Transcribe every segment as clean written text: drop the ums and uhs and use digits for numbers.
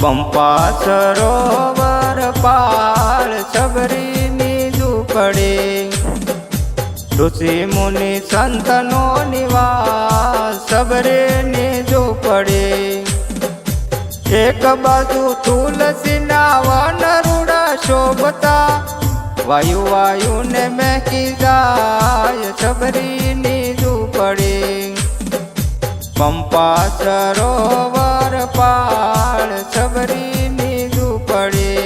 पंपा सरोवर पाळ सबरीनी झूपड़ी। ऋषि मुनि संतनो निवास सबरीनी झूपड़ी। एक बाजू तुलसी ना वन रूड़ा शोभता, वायु वायु ने महकी जाय सबरीनी झूपड़ी। पंपा सरोवर पाळ सबरीनी झूपड़ी।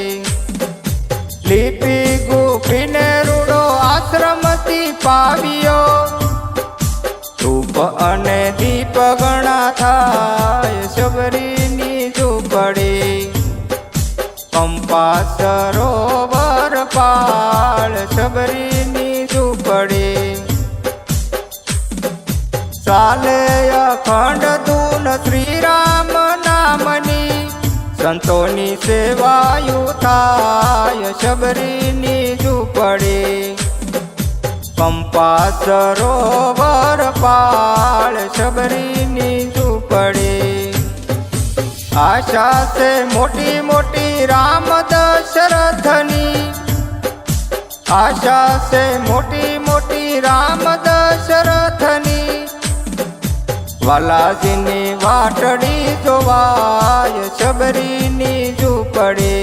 लिपि गुफीने रूड़ो आश्रमती पाव्यो, धूप अने दीप गणा थाय सबरीनी झूपड़ी। पंपा सरोवर पाळ सबरीनी झूपड़ी। चाले अखंड धून श्री राम नामनी, संतोनी सेवायु थाय सबरीनी झूपड़ी। पंपा सरोवर पाळ सबरीनी झूपड़ी। आशा से मोटी मोटी राम दशरथनी, आशा से मोटी मोटी राम दशरथनी। वालाजीनी वाटड़ी जोवाय सबरीनी झूपड़ी।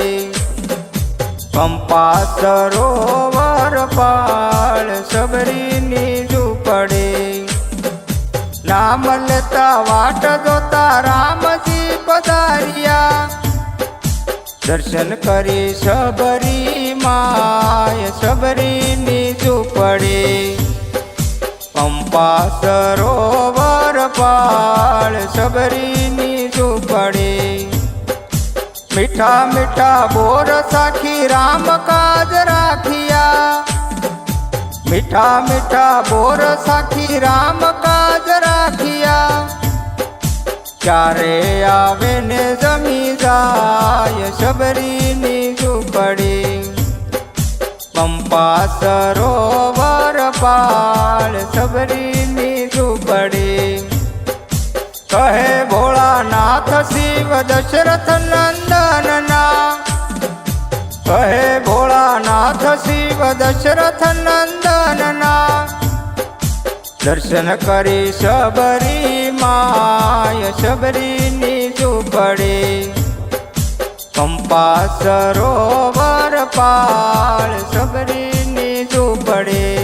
पंपा सरोवर पाळ सबरीनी झूपड़ी। नाम लेता वाट जोता रामजी पधारिया, दर्शन करी सबरी माय सबरीनी झूपड़ी। पंपा सरोवर पाळ सबरीनी झूपड़ी। मीठा मीठा बोर साखी राम काज राखिया, मीठा मीठा बोर साखी राम काज राखिया। क्यारे आवे ने जमी जाय सबरीनी झूपड़ी। पंपा सरोवर पाळ सबरीनी झूपड़ी। कहे भोलानाथ शिव दशरथ नंदनना, कहे भोलानाथ शिव दशरथ नंदनना। दर्शन करी सबरी माय सबरीनी झूपड़ी। पंपा सरोवर पाळ सबरीनी झूपड़ी।